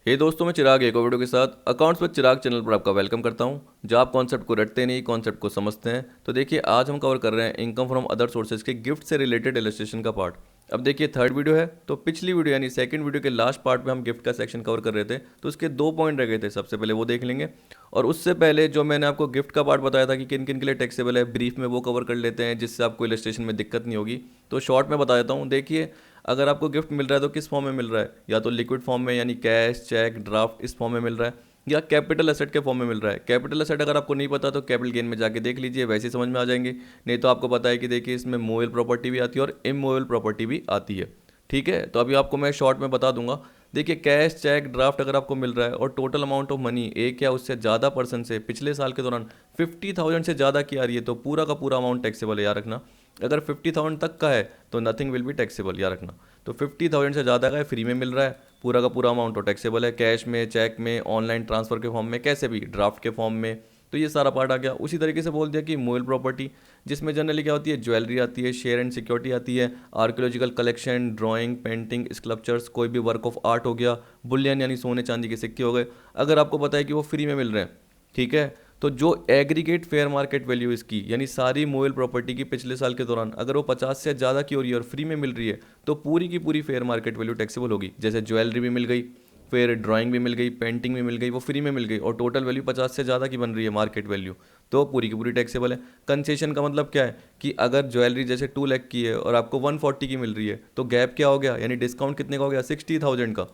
हे दोस्तों, मैं चिराग एक और वीडियो के साथ अकाउंट्स विद चिराग चैनल पर आपका वेलकम करता हूं। जब आप कॉन्सेप्ट को रटते नहीं, कॉन्सेप्ट को समझते हैं। तो देखिए, आज हम कवर कर रहे हैं इनकम फ्रॉम अदर सोर्सेज के गिफ्ट से रिलेटेड इलस्ट्रेशन का पार्ट। अब देखिए, थर्ड वीडियो है, तो पिछली वीडियो यानी सेकंड वीडियो के लास्ट पार्ट में हम गिफ्ट का सेक्शन कवर कर रहे थे, तो उसके 2 पॉइंट रह गए थे। सबसे पहले वो देख लेंगे, और उससे पहले जो मैंने आपको गिफ्ट का पार्ट बताया था कि किन किन के लिए टैक्सेबल है, ब्रीफ में वो कवर कर लेते हैं, जिससे आपको इलस्ट्रेशन में दिक्कत नहीं होगी। तो शॉर्ट में बता देता हूँ। देखिए, अगर आपको गिफ्ट मिल रहा है तो किस फॉर्म में मिल रहा है, या तो लिक्विड फॉर्म में यानी कैश, चेक, ड्राफ्ट, इस फॉर्म में मिल रहा है, या कैपिटल एसेट के फॉर्म में मिल रहा है। कैपिटल एसेट अगर आपको नहीं पता तो कैपिटल गेन में जाके देख लीजिए, वैसे ही समझ में आ जाएंगे। नहीं तो आपको पता है कि देखिए, इसमें मूवेबल प्रॉपर्टी भी आती है और इमूवेबल प्रॉपर्टी भी आती है। ठीक है, तो अभी आपको मैं शॉर्ट में बता दूंगा। देखिए, कैश, चेक, ड्राफ्ट अगर आपको मिल रहा है और टोटल अमाउंट ऑफ मनी एक या उससे ज़्यादा पर्सन से पिछले साल के दौरान 50,000 से ज़्यादा की आ रही है, तो पूरा का पूरा अमाउंट टैक्सेबल है, याद रखना। अगर 50,000 तक का है तो नथिंग विल बी टैक्सेबल, याद रखना। तो 50,000 से ज़्यादा का है, फ्री में मिल रहा है, पूरा का पूरा अमाउंट तो टैक्सेबल है। कैश में, चेक में, ऑनलाइन ट्रांसफर के फॉर्म में, कैसे भी, ड्राफ्ट के फॉर्म में, तो ये सारा पार्ट आ गया। उसी तरीके से बोल दिया कि मूवेबल प्रॉपर्टी, जिसमें जनरली क्या होती है, ज्वेलरी आती है, शेयर एंड सिक्योरिटी आती है, archaeological collection, drawing, painting, sculptures, कोई भी वर्क ऑफ आर्ट हो गया, बुलियन यानी सोने चांदी के सिक्के हो गए। अगर आपको पता है कि वो फ्री में मिल रहे हैं, ठीक है, तो जो एग्रीगेट फेयर मार्केट वैल्यू इसकी यानी सारी मूवेबल प्रॉपर्टी की पिछले साल के दौरान अगर वो 50 से ज़्यादा की हो रही है और फ्री में मिल रही है, तो पूरी की पूरी फेयर मार्केट वैल्यू टैक्सेबल होगी। जैसे ज्वेलरी भी मिल गई, फिर ड्राइंग भी मिल गई, पेंटिंग भी मिल गई, वो फ्री में मिल गई और टोटल वैल्यू 50 से ज़्यादा की बन रही है मार्केट वैल्यू, तो पूरी की पूरी टैक्सेबल है। कंसेशन का मतलब क्या है कि अगर ज्वेलरी जैसे 2 लाख की है और आपको 140 की मिल रही है, तो गैप क्या हो गया, यानी डिस्काउंट कितने का हो गया, 60,000 का।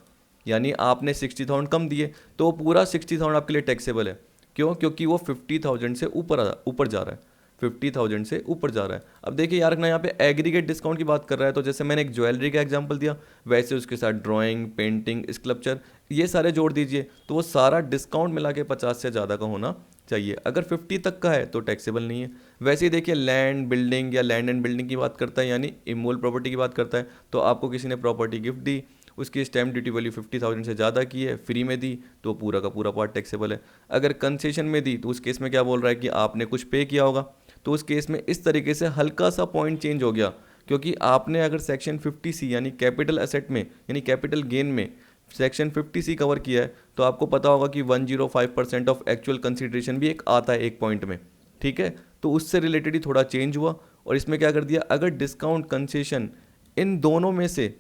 यानी आपने 60,000 कम दिए, तो पूरा 60,000 आपके लिए टैक्सेबल है। क्यों? क्योंकि वो 50,000 से ऊपर जा रहा है, 50,000 से ऊपर जा रहा है। अब देखिए यार, ना यहाँ पे एग्रीगेट डिस्काउंट की बात कर रहा है, तो जैसे मैंने एक ज्वेलरी का एग्जांपल दिया, वैसे उसके साथ ड्राइंग, पेंटिंग, स्कल्पचर, ये सारे जोड़ दीजिए, तो वो सारा डिस्काउंट मिला के 50 से ज़्यादा का होना चाहिए। अगर 50 तक का है तो टैक्सेबल नहीं है। वैसे ही देखिए, लैंड बिल्डिंग या लैंड एंड बिल्डिंग की बात करता है, यानी इमूवेबल प्रॉपर्टी की बात करता है, तो आपको किसी ने प्रॉपर्टी गिफ्ट दी, उसकी स्टैम्प ड्यूटी वैल्यू 50,000 से ज़्यादा की है, फ्री में दी, तो पूरा का पूरा पार्ट टैक्सेबल है। अगर कंसेशन में दी, तो उस केस में क्या बोल रहा है कि आपने कुछ पे किया होगा, तो उस केस में इस तरीके से हल्का सा पॉइंट चेंज हो गया, क्योंकि आपने अगर सेक्शन 50C यानी कैपिटल एसेट में यानी कैपिटल गेन में सेक्शन 50C कवर किया है, तो आपको पता होगा कि 105% ऑफ एक्चुअल कंसिडरेशन भी एक आता है एक पॉइंट में। ठीक है, तो उससे रिलेटेड ही थोड़ा चेंज हुआ, और इसमें क्या कर दिया, अगर डिस्काउंट, कंसेशन इन दोनों में से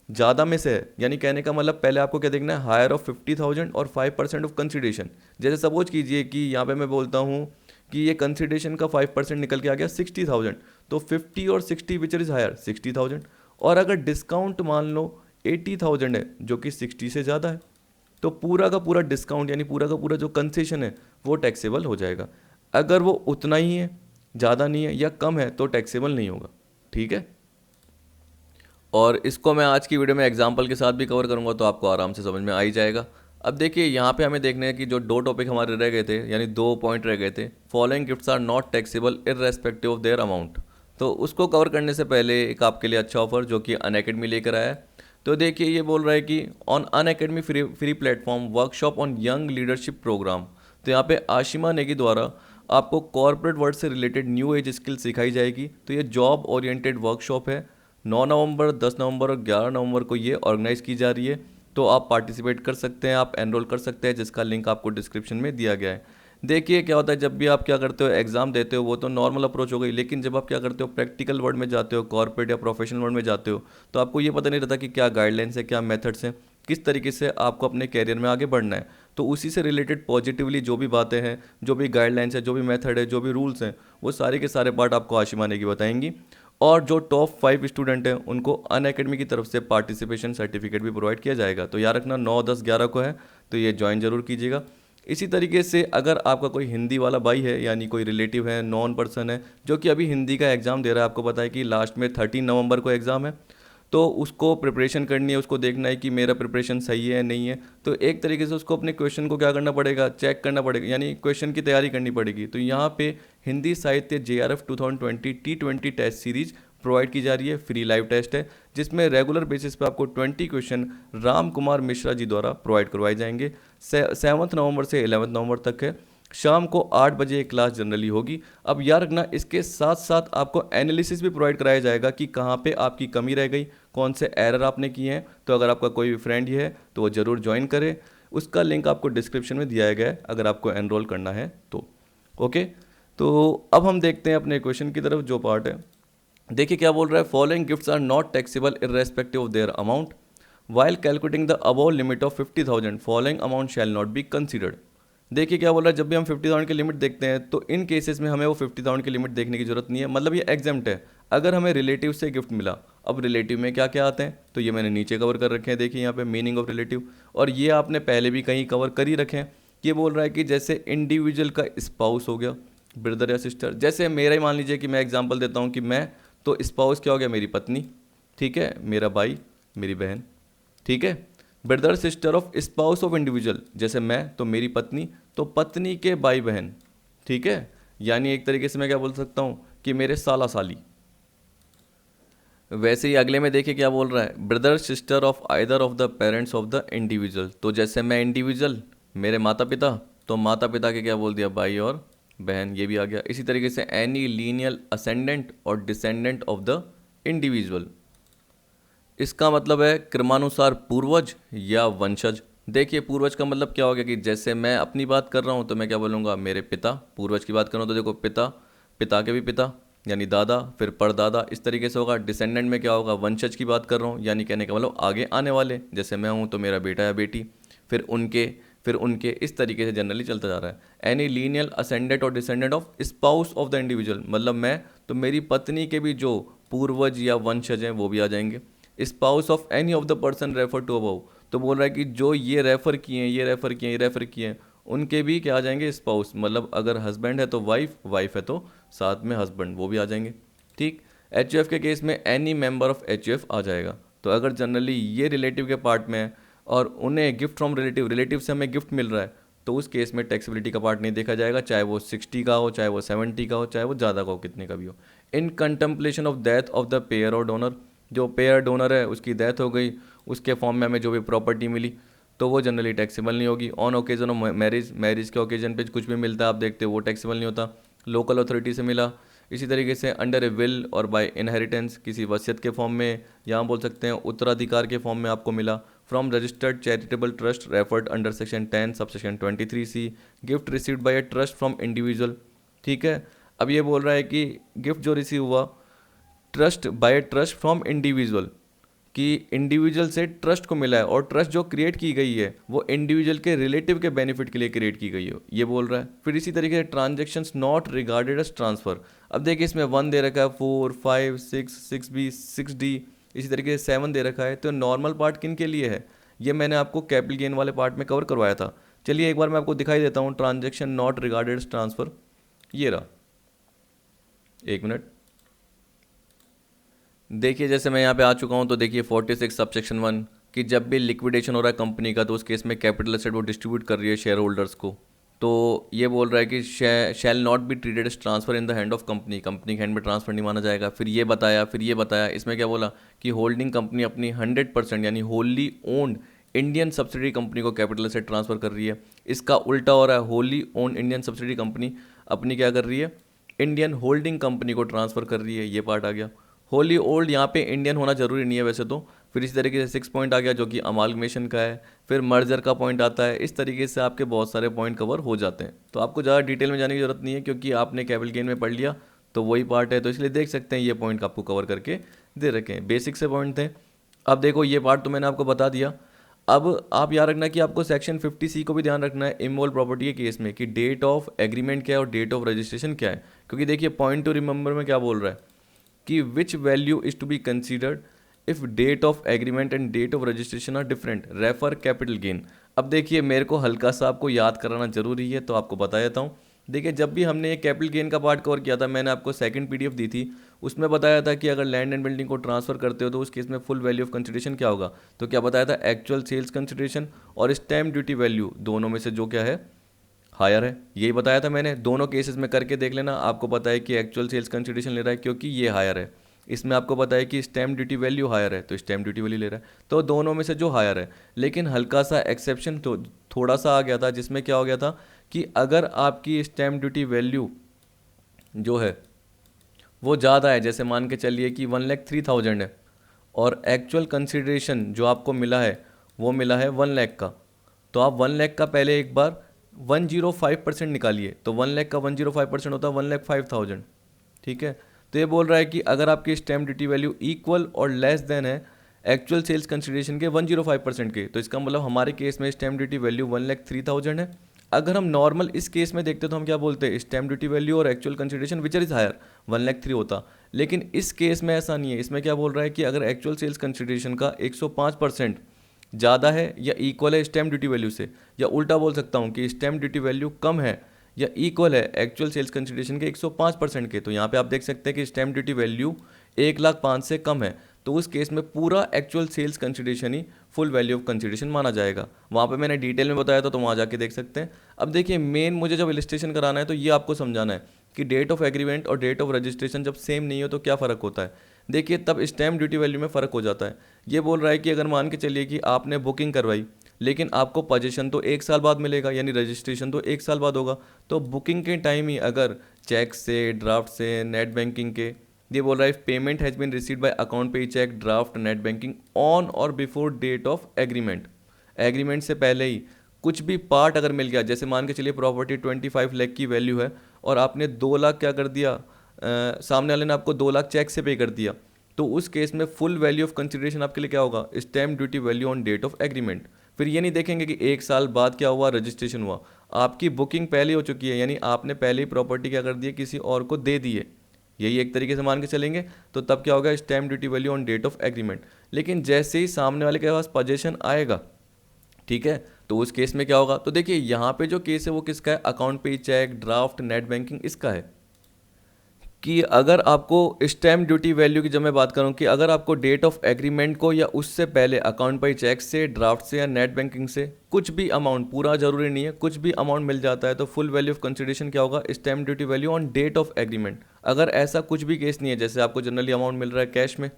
ज़्यादा में से है, यानी कहने का मतलब पहले आपको क्या देखना है, हायर ऑफ 50,000 और 5% ऑफ कंसिडरेशन। जैसे सपोज कीजिए कि यहाँ पे मैं बोलता हूँ कि ये कंसिडरेशन का 5% निकल के आ गया 60,000, तो 50 और 60 विच इज़ हायर 60,000। और अगर डिस्काउंट मान लो 80,000 है, जो कि 60 से ज़्यादा है, तो पूरा का पूरा डिस्काउंट यानी पूरा का पूरा जो कंसेशन है वो टैक्सेबल हो जाएगा। अगर वो उतना ही है, ज़्यादा नहीं है या कम है, तो टैक्सेबल नहीं होगा। ठीक है, और इसको मैं आज की वीडियो में एग्जांपल के साथ भी कवर करूंगा, तो आपको आराम से समझ में आ ही जाएगा। अब देखिए, यहाँ पे हमें देखना है कि जो 2 टॉपिक हमारे रह गए थे, यानी 2 पॉइंट रह गए थे, following gifts are not taxable irrespective of their amount. तो उसको कवर करने से पहले एक आपके लिए अच्छा ऑफर जो कि अनअकैडमी लेकर आया है। तो देखिए, ये बोल रहा है कि on Unacademy free platform workshop on young leadership programme. तो यहाँ पे आशिमा नेगी द्वारा आपको कॉर्पोरेट वर्ल्ड से रिलेटेड न्यू एज स्किल सिखाई जाएगी। तो ये जॉब ओरिएंटेड वर्कशॉप है। 9 नवंबर, 10 नवंबर और 11 नवंबर को ये ऑर्गेनाइज़ की जा रही है। तो आप पार्टिसिपेट कर सकते हैं, आप एनरोल कर सकते हैं, जिसका लिंक आपको डिस्क्रिप्शन में दिया गया है। देखिए क्या होता है, जब भी आप क्या करते हो, एग्जाम देते हो, वो तो नॉर्मल अप्रोच हो गई, लेकिन जब आप क्या करते हो, प्रैक्टिकल वर्ल्ड में जाते हो, कॉर्पोरेट या प्रोफेशनल वर्ल्ड में जाते हो, तो आपको ये पता नहीं रहता कि क्या गाइडलाइंस है, क्या मेथड्स हैं, किस तरीके से आपको अपने कैरियर में आगे बढ़ना है। तो उसी से रिलेटेड पॉजिटिवली जो भी बातें हैं, जो भी गाइडलाइंस है, जो भी मेथड है, जो भी रूल्स हैं, वो सारे के सारे पार्ट आपको आशिमा नेगी बताएंगी। और जो टॉप 5 स्टूडेंट हैं उनको अनअकैडमी की तरफ से पार्टिसिपेशन सर्टिफिकेट भी प्रोवाइड किया जाएगा। तो याद रखना, 9, 10, 11 को है, तो ये ज्वाइन जरूर कीजिएगा। इसी तरीके से अगर आपका कोई हिंदी वाला भाई है, यानी कोई रिलेटिव है, नॉन पर्सन है, जो कि अभी हिंदी का एग्ज़ाम दे रहा है, आपको पता है कि लास्ट में 13 नवंबर को एग्ज़ाम है, तो उसको प्रिपरेशन करनी है, उसको देखना है कि मेरा प्रिपरेशन सही है नहीं है, तो एक तरीके से उसको अपने क्वेश्चन को क्या करना पड़ेगा, चेक करना पड़ेगा, यानी क्वेश्चन की तैयारी करनी पड़ेगी। तो यहाँ पे हिंदी साहित्य JRF 2020 T20 test series provide की जा रही है। फ्री लाइव टेस्ट है, जिसमें रेगुलर बेसिस पे आपको 20 क्वेश्चन राम कुमार मिश्रा जी द्वारा प्रोवाइड करवाए जाएंगे। 7 नवंबर से 11 नवंबर तक है। शाम को 8 बजे एक क्लास जनरली होगी। अब याद रखना, इसके साथ साथ आपको एनालिसिस भी प्रोवाइड कराया जाएगा कि कहाँ पे आपकी कमी रह गई, कौन से एरर आपने किए हैं। तो अगर आपका कोई फ्रेंड ही है तो वो ज़रूर ज्वाइन करे। उसका लिंक आपको डिस्क्रिप्शन में दिया गया है अगर आपको एनरोल करना है तो। ओके, तो अब हम देखते हैं अपने क्वेश्चन की तरफ जो पार्ट है। देखिए क्या बोल रहा है, following gifts are not taxable irrespective of their amount, while calculating the above limit of 50,000 following amount shall not be considered. देखिए क्या बोल रहा है, जब भी हम 50,000 की लिमिट देखते हैं तो इन केसेस में हमें वो 50,000 की लिमिट देखने की जरूरत नहीं है, मतलब ये एग्जाम्प्ट है। अगर हमें रिलेटिव से गिफ्ट मिला, अब रिलेटिव में क्या क्या आते हैं तो ये मैंने नीचे कवर कर रखे हैं, देखिए यहाँ पे मीनिंग ऑफ रिलेटिव, और ये आपने पहले भी कहीं कवर कर ही रखे हैं। ये बोल रहा है कि जैसे इंडिविजुअल का स्पाउस हो गया, ब्रदर या सिस्टर, जैसे मेरा ही मान लीजिए कि मैं एग्जाम्पल देता हूँ कि मैं, तो स्पाउस क्या हो गया, मेरी पत्नी, ठीक है, मेरा भाई, मेरी बहन, ठीक है। Brother sister of spouse of individual, जैसे मैं तो मेरी पत्नी, तो पत्नी के भाई बहन, ठीक है। यानी एक तरीके से मैं क्या बोल सकता हूँ कि मेरे साला साली। वैसे ही अगले में देखिए क्या बोल रहा है, brother sister of either of the parents of the individual, तो जैसे मैं इंडिविजुअल, मेरे माता पिता, तो माता पिता के क्या बोल दिया, भाई और बहन, ये भी आ गया। इसी तरीके से एनी लीनियल असेंडेंट और डिसेंडेंट ऑफ द इंडिविजुअल, इसका मतलब है क्रमानुसार पूर्वज या वंशज। देखिए पूर्वज का मतलब क्या हो गया कि जैसे मैं अपनी बात कर रहा हूँ तो मैं क्या बोलूँगा, मेरे पिता। पूर्वज की बात कर रहा हूँ तो देखो पिता, पिता के भी पिता यानी दादा, फिर परदादा, इस तरीके से होगा। डिसेंडेंट में क्या होगा, वंशज की बात कर रहा हूँ, यानी कहने का मतलब आगे आने वाले, जैसे मैं हूँ तो मेरा बेटा या बेटी, फिर उनके इस तरीके से जनरली चलता जा रहा है। एनी लीनियल असेंडेंट और descendant of spouse of the individual, मतलब मैं तो मेरी पत्नी के भी जो पूर्वज या वंशज हैं वो भी आ जाएंगे। Spouse of any of the person refer to above, तो बोल रहा है कि जो ये रेफर किए हैं, ये रेफर किए हैं, ये रेफर किए हैं, उनके भी क्या आ जाएंगे, स्पाउस, मतलब अगर हस्बैंड है तो वाइफ, वाइफ है तो साथ में हस्बैंड, वो भी आ जाएंगे, ठीक। एच के केस में एनी मेंबर ऑफ एच आ जाएगा। तो अगर जनरली ये रिलेटिव के पार्ट में है और उन्हें गिफ्ट फ्रॉम रिलेटिव, रिलेटिव से हमें गिफ्ट मिल रहा है, तो उस केस में टैक्सेबिलिटी का पार्ट नहीं देखा जाएगा, चाहे वो 60 का हो, चाहे वो 70 का हो, चाहे वो ज़्यादा का हो, कितने का भी हो। In contemplation of death of the payer और डोनर, जो पेयर डोनर है उसकी डेथ हो गई, उसके फॉर्म में हमें जो भी प्रॉपर्टी मिली तो वो जनरली टैक्सेबल नहीं होगी। On occasion of marriage, marriage के ओकेजन पे कुछ भी मिलता है आप देखते हो वो टैक्सेबल नहीं होता। लोकल अथॉरिटी से मिला, इसी तरीके से अंडर ए विल और बाय इनहेरिटेंस, किसी वसीयत के फॉर्म में, यहाँ बोल सकते हैं उत्तराधिकार के फॉर्म में आपको मिला। From registered charitable trust referred under section 10 sub section 23C, gift received by a trust from individual, ठीक है। अब ये बोल रहा है कि गिफ्ट जो रिसीव हुआ trust bye trust from individual, कि इंडिविजुअल से ट्रस्ट को मिला है, और ट्रस्ट जो क्रिएट की गई है वो इंडिविजुअल के रिलेटिव के बेनिफिट के लिए क्रिएट की गई हो, ये बोल रहा है। फिर इसी तरीके से transactions not regarded as transfer, अब देखिए इसमें 1 दे रखा है, 4, 5, 6, 6B, 6D, इसी तरीके से 7 दे रखा है। तो नॉर्मल पार्ट किन के लिए है, ये मैंने आपको कैपिटल गेन वाले पार्ट में कवर करवाया था। चलिए एक बार मैं आपको दिखाई देता हूँ, transaction not regarded as transfer, ये रहा, एक मिनट। देखिए जैसे मैं यहाँ पे आ चुका हूँ, तो देखिए 46 सबसेक्शन 1 कि जब भी लिक्विडेशन हो रहा है कंपनी का, तो उस केस में कैपिटल एसेट वो डिस्ट्रीब्यूट कर रही है शेयर होल्डर्स को। तो ये बोल रहा है कि shall not be treated as transfer in the hand of company, company के हैंड में ट्रांसफर नहीं माना जाएगा। फिर ये बताया इसमें क्या बोला कि होल्डिंग कंपनी अपनी 100% यानी wholly owned Indian subsidiary company को कैपिटल एसेट ट्रांसफर कर रही है। इसका उल्टा हो रहा है, wholly owned Indian subsidiary company अपनी क्या कर रही है, इंडियन होल्डिंग कंपनी को ट्रांसफर कर रही है, ये पार्ट आ गया। होली ओल्ड यहाँ पे इंडियन होना जरूरी नहीं है वैसे तो। फिर इस तरीके से 6 पॉइंट आ गया जो कि अमालगमेशन का है, फिर मर्जर का पॉइंट आता है। इस तरीके से आपके बहुत सारे पॉइंट कवर हो जाते हैं, तो आपको ज़्यादा डिटेल में जाने की जरूरत नहीं है क्योंकि आपने कैपिटल गेन में पढ़ लिया तो वही पार्ट है, तो इसलिए देख सकते हैं ये पॉइंट आपको कवर करके दे रखे हैं, बेसिक से पॉइंट थे। अब देखो ये पार्ट तो मैंने आपको बता दिया। अब आप याद रखना कि आपको सेक्शन 50C को भी ध्यान रखना है इमोल्ड प्रॉपर्टी के केस में कि डेट ऑफ एग्रीमेंट क्या है और डेट ऑफ रजिस्ट्रेशन क्या है, क्योंकि देखिए पॉइंट टू रिमेंबर में क्या बोल रहा है कि which value is to be considered if date of agreement and date of registration are different, refer capital gain. अब देखिए मेरे को हल्का सा आपको याद कराना जरूरी है तो आपको बता देता हूँ। देखिए जब भी हमने ये कैपिटल गेन का पार्ट कवर किया था, मैंने आपको सेकंड PDF दी थी, उसमें बताया था कि अगर लैंड एंड बिल्डिंग को ट्रांसफर करते हो तो उस केस में फुल वैल्यू ऑफ कंसिडरेशन क्या होगा। तो क्या बताया था, एक्चुअल सेल्स कंसिडरेशन और स्टैम्प ड्यूटी वैल्यू दोनों में से जो क्या है हायर है, यही बताया था मैंने। दोनों केसेस में करके देख लेना, आपको पता है कि एक्चुअल सेल्स कंसिडरेशन ले रहा है क्योंकि ये हायर है। इसमें आपको पता है कि स्टैम्प ड्यूटी वैल्यू हायर है तो स्टैम्प ड्यूटी वैल्यू ले रहा है, तो दोनों में से जो हायर है। लेकिन हल्का सा एक्सेप्शन तो थोड़ा सा आ गया था, जिसमें क्या हो गया था कि अगर आपकी स्टैम्प ड्यूटी वैल्यू जो है वो ज़्यादा है, जैसे मान के चलिए कि 1,03,000 है और एक्चुअल कंसिडरेशन जो आपको मिला है वो मिला है 1 लाख का, तो आप 1 लाख का पहले एक बार 105% निकालिए, तो 1 लाख का 105% होता है 1,05,000। ठीक है, तो ये बोल रहा है कि अगर आपकी स्टैम्प ड्यूटी वैल्यू इक्वल और लेस देन है एक्चुअल सेल्स कंसिडरेशन के 105% के, तो इसका मतलब हमारे केस में स्टैम्प ड्यूटी वैल्यू 1,03,000 है। अगर हम नॉर्मल इस केस में देखते तो हम क्या बोलते हैं, स्टैम्प ड्यूटी वैल्यू और actual consideration which is higher, 1,03,000 होता। लेकिन इस केस में ऐसा नहीं है, इसमें क्या बोल रहा है कि अगर एक्चुअल सेल्स कंसिडरेशन का 105% ज़्यादा है या इक्वल है स्टैम्प ड्यूटी वैल्यू से, या उल्टा बोल सकता हूँ कि स्टैम्प ड्यूटी वैल्यू कम है या इक्वल है एक्चुअल सेल्स कंसिडरेशन के 105% के, तो यहाँ पे आप देख सकते हैं कि स्टैम्प ड्यूटी वैल्यू 1,05,000 से कम है, तो उस केस में पूरा एक्चुअल सेल्स कंसिडरेशन ही फुल वैल्यू ऑफ कंसिडरेशन माना जाएगा। वहाँ पे मैंने डिटेल में बताया था, तो वहाँ जाके देख सकते हैं। अब देखिए मेन मुझे जब इलस्ट्रेशन कराना है तो ये आपको समझाना है कि डेट ऑफ एग्रीमेंट और डेट ऑफ रजिस्ट्रेशन जब सेम नहीं हो तो क्या फ़र्क होता है। देखिए तब स्टैम्प ड्यूटी वैल्यू में फ़र्क हो जाता है। ये बोल रहा है कि अगर मान के चलिए कि आपने बुकिंग करवाई लेकिन आपको पोजीशन तो 1 साल बाद मिलेगा, यानी रजिस्ट्रेशन तो 1 साल बाद होगा, तो बुकिंग के टाइम ही अगर चेक से, ड्राफ्ट से, नेट बैंकिंग के, ये बोल रहा है payment has been received by account पे cheque, draft, net banking on or before date of agreement, agreement से पहले ही कुछ भी पार्ट अगर मिल गया, जैसे मान के चलिए प्रॉपर्टी 25 लाख की वैल्यू है और आपने 2 लाख क्या कर दिया, सामने वाले ने आपको 2 लाख चेक से पे कर दिया, तो उस केस में फुल वैल्यू ऑफ कंसिडरेशन आपके लिए क्या होगा, stamp duty value on date of agreement. फिर ये नहीं देखेंगे कि 1 साल बाद क्या हुआ, रजिस्ट्रेशन हुआ, आपकी बुकिंग पहले हो चुकी है, यानी आपने पहले ही प्रॉपर्टी क्या कर दी है, किसी और को दे दी है, यही एक तरीके से मान के चलेंगे। तो तब क्या होगा, stamp duty value on date of agreement. लेकिन जैसे ही सामने वाले के पास पोजीशन आएगा, ठीक है, तो उस केस में क्या होगा, तो देखिए यहाँ पे जो केस है वो किसका है, अकाउंट पे चेक, ड्राफ्ट, नेट बैंकिंग, इसका है कि अगर आपको स्टैम्प ड्यूटी वैल्यू की जब मैं बात करूं कि अगर आपको डेट ऑफ एग्रीमेंट को या उससे पहले अकाउंट पर चेक से, ड्राफ्ट से या नेट बैंकिंग से कुछ भी अमाउंट, पूरा जरूरी नहीं है, कुछ भी अमाउंट मिल जाता है, तो फुल वैल्यू ऑफ कंसिडरेशन क्या होगा, stamp duty value on date of agreement. अगर ऐसा कुछ भी केस नहीं है, जैसे आपको जनरली अमाउंट मिल रहा है कैश में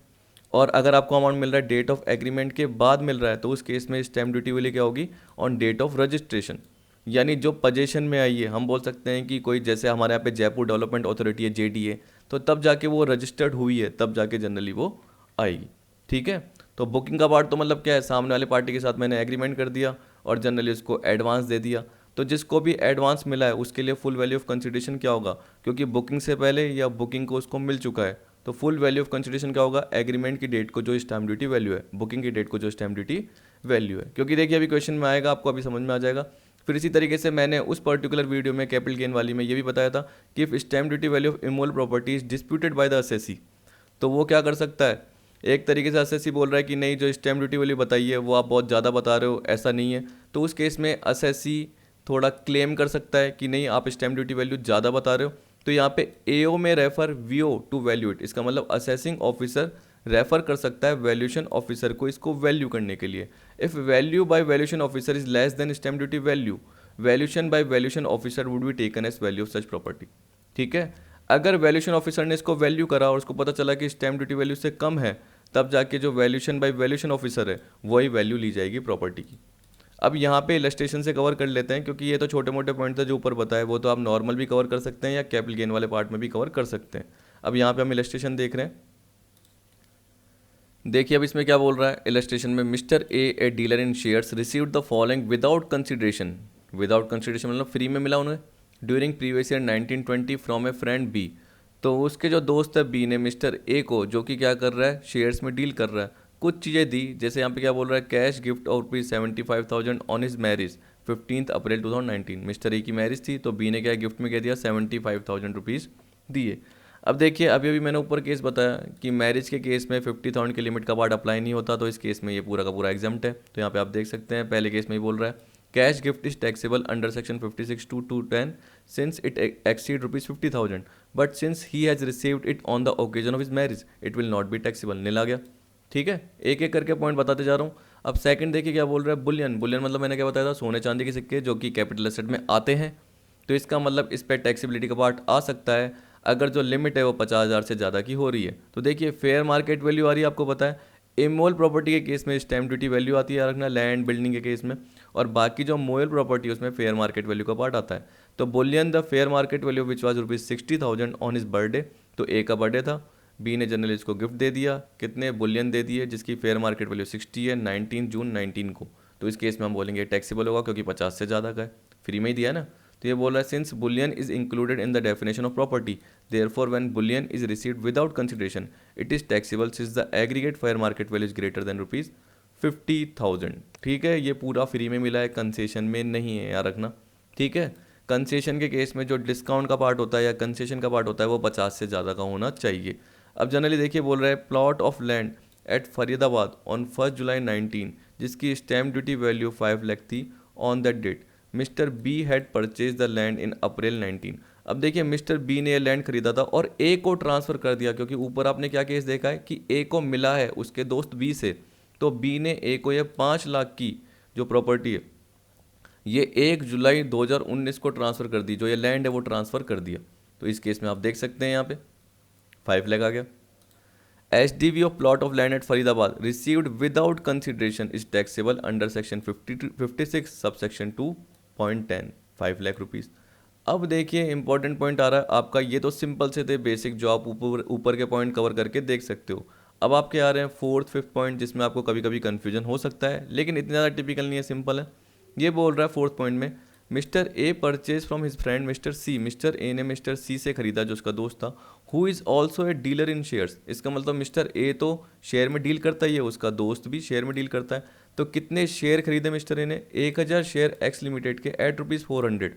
और अगर आपको अमाउंट मिल रहा है डेट ऑफ एग्रीमेंट के बाद मिल रहा है, तो उस केस में स्टैम्प ड्यूटी वैल्यू क्या होगी, ऑन डेट ऑफ रजिस्ट्रेशन। यानी जो पोजीशन में आई है, हम बोल सकते हैं कि कोई जैसे हमारे यहाँ पे जयपुर डेवलपमेंट अथॉरिटी है, जेडीए, तो तब जाके वो रजिस्टर्ड हुई है, तब जाके जनरली वो आएगी। ठीक है, तो बुकिंग का पार्ट तो मतलब क्या है, सामने वाले पार्टी के साथ मैंने एग्रीमेंट कर दिया और जनरली उसको एडवांस दे दिया, तो जिसको भी एडवांस मिला है उसके लिए फुल वैल्यू ऑफ कंसिडरेशन क्या होगा, क्योंकि बुकिंग से पहले या बुकिंग को उसको मिल चुका है, तो फुल वैल्यू ऑफ कंसिडरेशन क्या होगा, एग्रीमेंट की डेट को जो स्टैम्प ड्यूटी वैल्यू है, बुकिंग की डेट को जो स्टैम्प ड्यूटी वैल्यू है। क्योंकि देखिए अभी क्वेश्चन में आएगा, आपको अभी समझ में आ जाएगा। फिर इसी तरीके से मैंने उस पर्टिकुलर वीडियो में कैपिटल गेन वाली में ये भी बताया था कि if stamp duty value of immovable property is disputed by the assessee, तो वो क्या कर सकता है, एक तरीके से असेसी बोल रहा है कि नहीं जो स्टैम्प ड्यूटी वैल्यू बताई है वो आप बहुत ज़्यादा बता रहे हो, ऐसा नहीं है, तो उस केस में असेसी थोड़ा क्लेम कर सकता है कि नहीं आप स्टैम्प ड्यूटी वैल्यू ज़्यादा बता रहे हो। तो यहाँ पे एओ में refer VO to value it, इसका मतलब असेसिंग ऑफिसर रेफर कर सकता है वैल्यूएशन ऑफिसर को इसको वैल्यू करने के लिए। If value by valuation officer is less than stamp duty value, valuation by valuation officer would be taken as value of such property. ठीक है, अगर वैल्यूएशन ऑफिसर ने इसको वैल्यू करा और उसको पता चला कि स्टैम्प ड्यूटी वैल्यू से कम है, तब जाके जो वैल्यूएशन बाय वैल्यूएशन ऑफिसर है वही वैल्यू ली जाएगी प्रॉपर्टी की। अब यहाँ पे इलस्ट्रेशन से कवर कर लेते हैं, क्योंकि ये तो छोटे मोटे पॉइंट था जो ऊपर बताए, वो तो आप नॉर्मल भी कवर कर सकते हैं या कैपिटल गेन वाले पार्ट में भी कवर कर सकते हैं। अब यहाँ पे हम इलस्ट्रेशन देख रहे हैं, देखिए अब इसमें क्या बोल रहा है इलस्ट्रेशन में, Mr A dealer in shares received the following without consideration, without consideration मतलब फ्री में मिला उन्हें, during previous year 1920 from a friend B. तो उसके जो दोस्त है बी ने मिस्टर ए को, जो कि क्या कर रहा है शेयर्स में डील कर रहा है, कुछ चीज़ें दी, जैसे यहाँ पे क्या बोल रहा है, कैश गिफ्ट और ₹75,000 on his marriage 15 April 2019। Mister A की मैरिज थी तो बी ने क्या गिफ्ट में कह दिया, ₹75,000 दिए। अब देखिए अभी अभी मैंने ऊपर केस बताया कि मैरिज के केस में 50,000 के लिमिट का पार्ट अप्लाई नहीं होता, तो इस केस में ये पूरा का पूरा एग्जाम्प्ट है। तो यहाँ पे आप देख सकते हैं पहले केस में ही बोल रहा है cash gift is taxable under section 56(2)(10) since it exceed ₹50,000, but since he has received it on the occasion of his marriage it will not be taxable. Nil आ गया। ठीक है, एक एक करके पॉइंट बताते जा रहा हूँ। अब सेकंड देखिए क्या बोल रहा है, बुलियन। बुलियन मतलब मैंने क्या बताया था, सोने चांदी के सिक्के जो कि कैपिटल एसेट में आते हैं, तो इसका मतलब इस पर टैक्सेबिलिटी का पार्ट आ सकता है अगर जो लिमिट है वो 50,000 से ज़्यादा की हो रही है। तो देखिए फेयर मार्केट वैल्यू आ रही है, आपको पता है इमोल प्रॉपर्टी के केस में स्टैम्प ड्यूटी वैल्यू आती है रखना, लैंड बिल्डिंग के केस में, और बाकी जो मोयल प्रॉपर्टी है उसमें फेयर मार्केट वैल्यू का पार्ट आता है। तो Boolean the fair market value which was ₹60,000 on his birthday, तो ए का बर्थडे था, बी ने जनरली इसको गिफ्ट दे दिया, कितने बुलियन दे दिए जिसकी फेयर मार्केट वैल्यू 60 है 19 जून 19 को, तो इस केस में हम बोलेंगे टैक्सेबल होगा क्योंकि 50 से ज़्यादा का है, फ्री में ही दिया है ना। तो ये बोल रहा है since Boolean is included in the definition of property therefore when Boolean is received without consideration it is taxable since the aggregate fair market value is greater then ₹50,000। ठीक है, ये पूरा फ्री में मिला है, कंसेशन में नहीं है, याद रखना। ठीक है, कंसेशन के केस में जो डिस्काउंट का पार्ट होता है या कंसेशन का पार्ट होता है वो 50 से ज़्यादा का होना चाहिए। अब जनरली देखिए बोल रहा है plot of land at Faridabad on 1 July 19 जिसकी स्टैम्प ड्यूटी वैल्यू 5 लाख थी on that date Mister B had purchase the land in April 19। अब देखिए मिस्टर बी ने लैंड खरीदा था और ए को ट्रांसफ़र कर दिया, क्योंकि ऊपर आपने क्या केस देखा है कि ए को मिला है उसके दोस्त बी से, तो बी ने ए को ये 5 लाख की जो प्रॉपर्टी है ये 1 जुलाई 2019 को ट्रांसफ़र कर दी, जो ये लैंड है वो ट्रांसफ़र कर दिया। तो इस केस में आप देख सकते हैं यहाँ पे 5 लाख आ गया। SDV of plot of land at Faridabad received without consideration is taxable under section 56 subsection 2.10 5 lakh rupees. अब देखिए इंपॉर्टेंट पॉइंट आ रहा है आपका, ये तो सिंपल से थे बेसिक जो आप ऊपर के पॉइंट कवर करके देख सकते हो। अब आपके आ रहे हैं फोर्थ फिफ्थ पॉइंट जिसमें आपको कभी कभी कन्फ्यूजन हो सकता है, लेकिन इतना ज़्यादा टिपिकल नहीं है, सिंपल है। ये बोल रहा है फोर्थ पॉइंट में Mr A purchase from his friend Mr C, Mr A ने मिस्टर सी से खरीदा जो उसका दोस्त था, who is also a dealer in shares. इसका मतलब मिस्टर ए तो शेयर में डील करता ही है, उसका दोस्त भी शेयर में डील करता है। तो कितने शेयर खरीदे मिस्टर ए ने? 1000 शेयर एक्स लिमिटेड के एट ₹400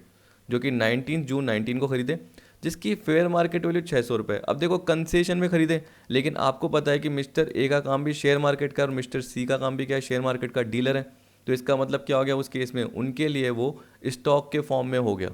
जो कि 19 जून 19 को खरीदे, जिसकी फेयर मार्केट वैल्यू 600 रुपये। अब देखो कंसेशन में खरीदे, लेकिन आपको पता है कि मिस्टर ए का काम भी शेयर मार्केट का और मिस्टर सी का काम भी क्या है, शेयर मार्केट का, डीलर है। तो इसका मतलब क्या हो गया उस केस में, उनके लिए वो स्टॉक के फॉर्म में हो गया,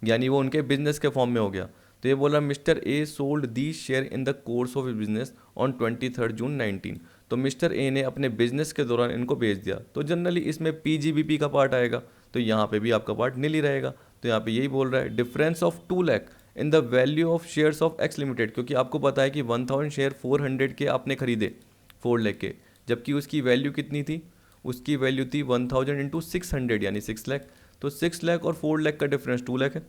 यानी वो उनके बिजनेस के फॉर्म में हो गया। तो ये बोला mister A sold the share in the course of business on 23 जून 19। तो मिस्टर ए ने अपने बिजनेस के दौरान इनको बेच दिया। तो जनरली इसमें पीजीबीपी का पार्ट आएगा, तो यहाँ पे भी आपका पार्ट नील ही रहेगा। तो यहाँ पे यही बोल रहा है difference of 2 lakh in the value of shares of x limited, क्योंकि आपको पता है कि 1000 शेयर 400 के आपने खरीदे 4 लाख के, जबकि उसकी वैल्यू कितनी थी, उसकी वैल्यू थी 1000 इंटू 600 यानी 6 लाख। तो 6 लाख और 4 लाख का डिफरेंस 2 लाख है।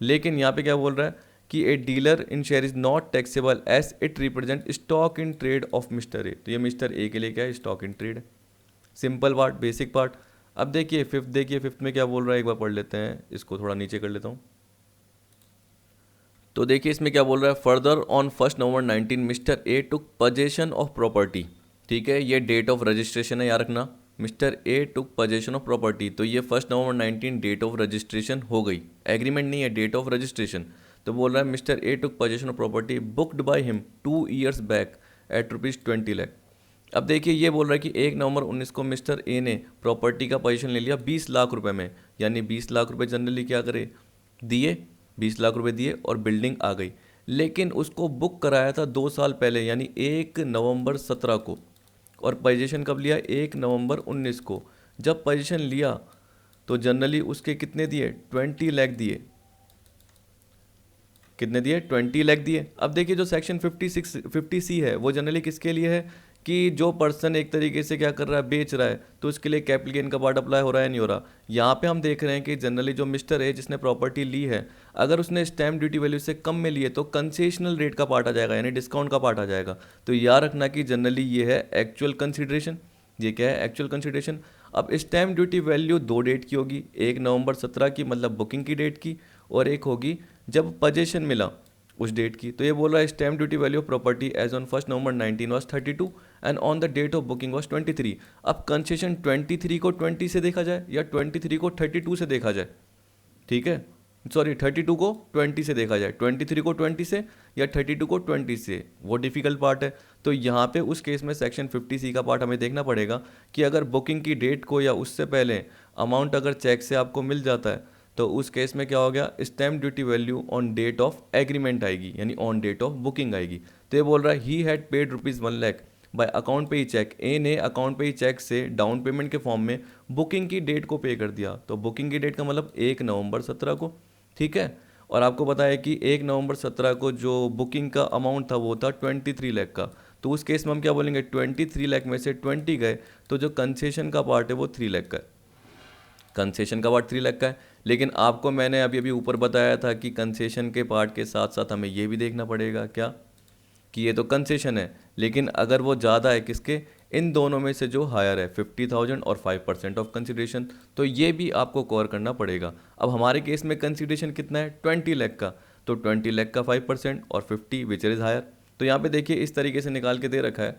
लेकिन यहाँ पे क्या बोल रहा है कि a dealer in share is not taxable as it represent stock in trade of Mr A. तो ये मिस्टर ए के लिए क्या है, स्टॉक इन ट्रेड है। Simple part, basic part. अब देखिए फिफ्थ में क्या बोल रहा है, एक बार पढ़ लेते हैं, इसको थोड़ा नीचे कर लेता हूँ। तो देखिए इसमें क्या बोल रहा है, further on 1 November 19 mister A took possession of property. ठीक है, ये डेट ऑफ रजिस्ट्रेशन है, याद रखना, mister A took possession of property. तो ये 1 नवंबर 19 डेट ऑफ रजिस्ट्रेशन हो गई, एग्रीमेंट नहीं है, डेट ऑफ रजिस्ट्रेशन। तो बोल रहा है mister A took possession of property booked by him 2 years back at ₹20 lakh. अब देखिए ये बोल रहा है कि 1 नवंबर 19 को मिस्टर ए ने प्रॉपर्टी का पोजीशन ले लिया 20 लाख रुपए में, यानी 20 लाख रुपए जनरली क्या करे, दिए, 20 लाख रुपए दिए और बिल्डिंग आ गई। लेकिन उसको बुक कराया था 2 साल पहले, यानी 1 नवंबर 17 को, और पोजीशन कब लिया, 1 नवंबर 19 को। जब पोजीशन लिया तो जनरली उसके कितने दिए, 20 लाख दिए। कितने दिए, 20 लाख दिए। अब देखिए जो सेक्शन 50C है वो जनरली किसके लिए है, कि जो पर्सन एक तरीके से क्या कर रहा है, बेच रहा है, तो उसके लिए कैपिटल गेन का पार्ट अप्लाई हो रहा है नहीं हो रहा। यहाँ पे हम देख रहे हैं कि जनरली जो मिस्टर है जिसने प्रॉपर्टी ली है, अगर उसने स्टैम्प ड्यूटी वैल्यू से कम में लिए तो कंसेशनल रेट का पार्ट आ जाएगा, यानी डिस्काउंट का पार्ट आ जाएगा। तो याद रखना कि जनरली ये है एक्चुअल कंसिडरेशन। ये क्या है, एक्चुअल कंसिडरेशन। अब स्टैम्प ड्यूटी वैल्यू 2 डेट की होगी, 1 नवंबर 17 की मतलब बुकिंग की डेट की, और एक होगी जब पोजेशन मिला उस डेट की। तो ये बोल रहा है stamp duty value of property as on 1 November 19 was 32 and on the date of booking was 23। अब कंसेशन 23 को 20 से देखा जाए या 23 को 32 से देखा जाए, ठीक है, सॉरी 32 को 20 से देखा जाए, 23 को 20 से या 32 को 20 से, वो डिफिकल्ट पार्ट है। तो यहाँ पे उस केस में सेक्शन 50C का पार्ट हमें देखना पड़ेगा कि अगर बुकिंग की डेट को या उससे पहले अमाउंट अगर चेक से आपको मिल जाता है तो उस केस में क्या हो गया, stamp duty value on date of agreement आएगी, यानी ऑन डेट ऑफ बुकिंग आएगी। तो ये बोल रहा है he had paid ₹1 lakh bye account पे ही चेक। ए ने अकाउंट पे ही चेक से डाउन पेमेंट के फॉर्म में बुकिंग की डेट को पे कर दिया। तो बुकिंग की डेट का मतलब 1 नवंबर 17 को, ठीक है। और आपको पता है कि 1 नवंबर 17 को जो बुकिंग का अमाउंट था वो था 23 लाख का। तो उस केस में हम क्या बोलेंगे, 23 लाख में से 20 गए तो जो कंसेशन का पार्ट है वो 3 लाख का है, कंसेशन का पार्ट 3 लाख का है। लेकिन आपको मैंने अभी ऊपर बताया था कि कंसेशन के पार्ट के साथ साथ हमें ये भी देखना पड़ेगा क्या, कि ये तो कंसेशन है, लेकिन अगर वो ज़्यादा है किसके, इन दोनों में से जो हायर है 50,000 और 5% ऑफ कंसिडरेशन, तो ये भी आपको कवर करना पड़ेगा। अब हमारे केस में कंसिडरेशन कितना है 20 लाख का, तो 20 लाख का 5% और 50 विच इज़ हायर। तो यहाँ पे देखिए इस तरीके से निकाल के दे रखा है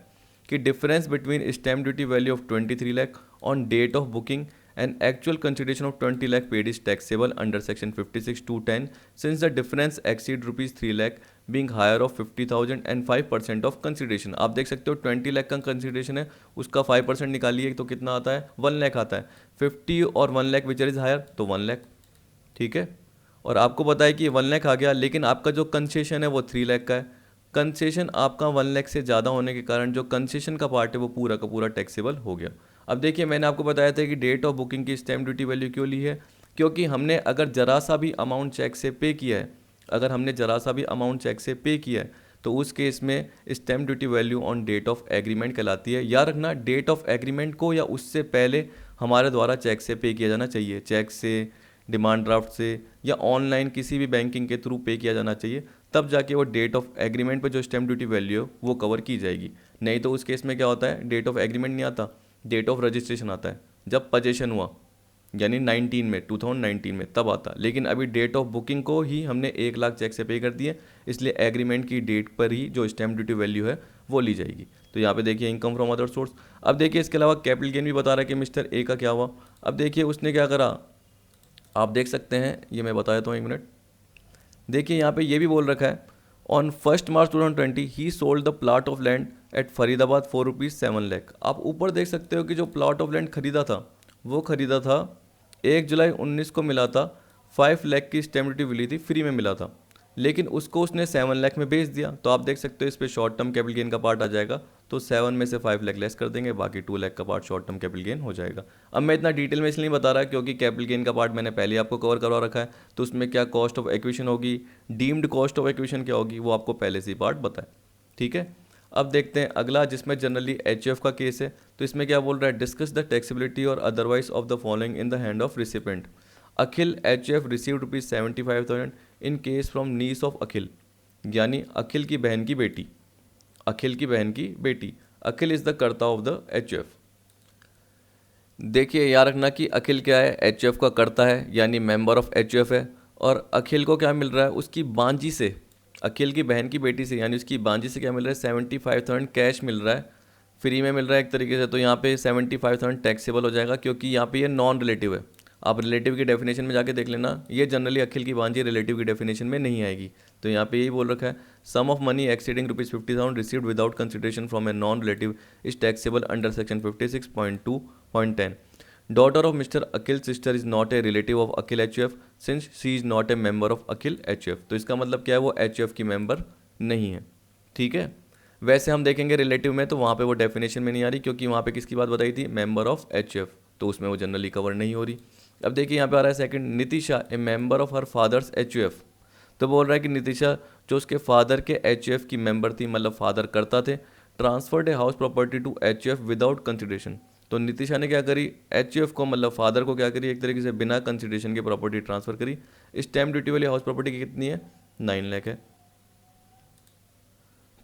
कि difference between stamp duty value of 23 lakh on date of booking and actual consideration of 20 lakh paid is taxable under section 56(2)(10) since the difference exceed rupees 3 lakh being higher of 50,000 and 5% of consideration। आप देख सकते हो 20 लाख का consideration है, उसका 5% निकालिए तो कितना आता है 1 लाख आता है। 50 और 1 लाख विच इज हायर तो 1 लाख, ठीक है। और आपको पता है कि 1 लाख आ गया, लेकिन आपका जो कंसेशन है वो 3 लाख का है। कंसेशन आपका 1 लाख से ज़्यादा होने के कारण जो कंसेशन का पार्ट है वो पूरा का पूरा टैक्सेबल हो गया। अब देखिए मैंने आपको बताया था कि डेट ऑफ बुकिंग की स्टैम्प ड्यूटी वैल्यू क्यों ली है, क्योंकि हमने अगर ज़रा सा भी अमाउंट चेक से पे किया है, अगर हमने ज़रा सा भी अमाउंट चेक से पे किया है तो उस केस में stamp duty value on date of agreement कहलाती है। याद रखना डेट ऑफ एग्रीमेंट को या उससे पहले हमारे द्वारा चेक से पे किया जाना चाहिए, चेक से, डिमांड ड्राफ्ट से या ऑनलाइन किसी भी बैंकिंग के थ्रू पे किया जाना चाहिए, तब जाके वो डेट ऑफ एग्रीमेंट पे जो स्टैम्प ड्यूटी वैल्यू है वो कवर की जाएगी। नहीं तो उस केस में क्या होता है डेट ऑफ एग्रीमेंट नहीं आता, डेट ऑफ रजिस्ट्रेशन आता है जब पजेशन हुआ, यानी 2019 में तब आता। लेकिन अभी डेट ऑफ बुकिंग को ही हमने 1 लाख चेक से पे कर दिए, इसलिए एग्रीमेंट की डेट पर ही जो स्टैम्प ड्यूटी वैल्यू है वो ली जाएगी। तो यहाँ पे देखिए इनकम फ्रॉम अदर सोर्स। अब देखिए इसके अलावा कैपिटल गेन भी बता रहा है कि मिस्टर ए का क्या हुआ। अब देखिए उसने क्या करा, आप देख सकते हैं, ये मैं बता देता हूँ 1 मिनट। देखिए यहाँ पे ये भी बोल रखा है on 1 March 2020 he sold the plot of land at Faridabad for ₹7 lakh. आप ऊपर देख सकते हो कि जो प्लॉट ऑफ लैंड खरीदा था वो खरीदा था 1 जुलाई 19 को मिला था, 5 लाख की स्टैम्प ड्यूटी मिली थी, फ्री में मिला था, लेकिन उसको उसने 7 लाख में बेच दिया। तो आप देख सकते हो इस पर शॉर्ट टर्म कैपिटल गेन का पार्ट आ जाएगा, तो 7 में से 5 लाख लेस कर देंगे, बाकी 2 लाख का part short term capital gain हो जाएगा। अब मैं इतना डिटेल में इसलिए नहीं बता रहा क्योंकि कैपिटल गेन का पार्ट मैंने पहले आपको कवर करवा रखा है, तो उसमें क्या कॉस्ट ऑफ एक्विजिशन होगी, डीम्ड कॉस्ट ऑफ एक्विजिशन क्या होगी, वो आपको पहले से ही पार्ट बताए, ठीक है। अब देखते हैं अगला, जिसमें जनरली एचयूएफ का केस है। तो इसमें क्या बोल रहा है, discuss the taxability or otherwise of the following in the hand of recipient. Akhil HUF received ₹75,000 in case from niece of Akhil, यानी अखिल की बहन की बेटी, अखिल की बहन की बेटी। अखिल इज द कर्ता ऑफ द एचयूएफ। देखिए याद रखना कि अखिल क्या है, एचयूएफ का कर्ता है, यानी मेंबर ऑफ एचयूएफ है। और अखिल को क्या मिल रहा है, उसकी बांजी से, अखिल की बहन की बेटी से, यानी उसकी बांजी से क्या मिल रहा है, 75,000 कैश मिल रहा है, फ्री में मिल रहा है एक तरीके से। तो यहाँ पे 75,000 टैक्सेबल हो जाएगा, क्योंकि यहाँ पे ये नॉन रिलेटिव है। आप रिलेटिव की डेफिनेशन में जाके देख लेना, ये जनरली अखिल की बांजी रिलेटिव की डेफिनेशन में नहीं आएगी। तो यहाँ पे यही बोल रखा है, sum of money exceeding ₹50,000 received without consideration from a non relative is taxable under section 56.2.10। Daughter of Mr. Akhil's sister is not a relative of Akhil HUF since she is not a member of Akhil HUF। तो इसका मतलब क्या है, वो HUF की member नहीं है, ठीक है। वैसे हम देखेंगे रिलेटिव में तो वहाँ पे वो डेफिनेशन में नहीं आ रही, क्योंकि वहाँ पे किसकी बात बताई थी, मेंबर ऑफ HUF, तो उसमें वो जनरली कवर नहीं हो रही। अब देखिए यहाँ पे आ रहा है second, Nitisha A member of her father's HUF। तो बोल रहा है कि नितिशा जो उसके फादर के HUF की मेंबर थी, मतलब फादर करता थे, transferred a house property to HUF without consideration. तो नितिशा ने क्या करी, एचयूएफ को, मतलब फादर को क्या करी, एक तरीके से बिना कंसिडरेशन के प्रॉपर्टी ट्रांसफर करी। स्टैम्प ड्यूटी वाली हाउस प्रॉपर्टी की कितनी है, 9 लाख है।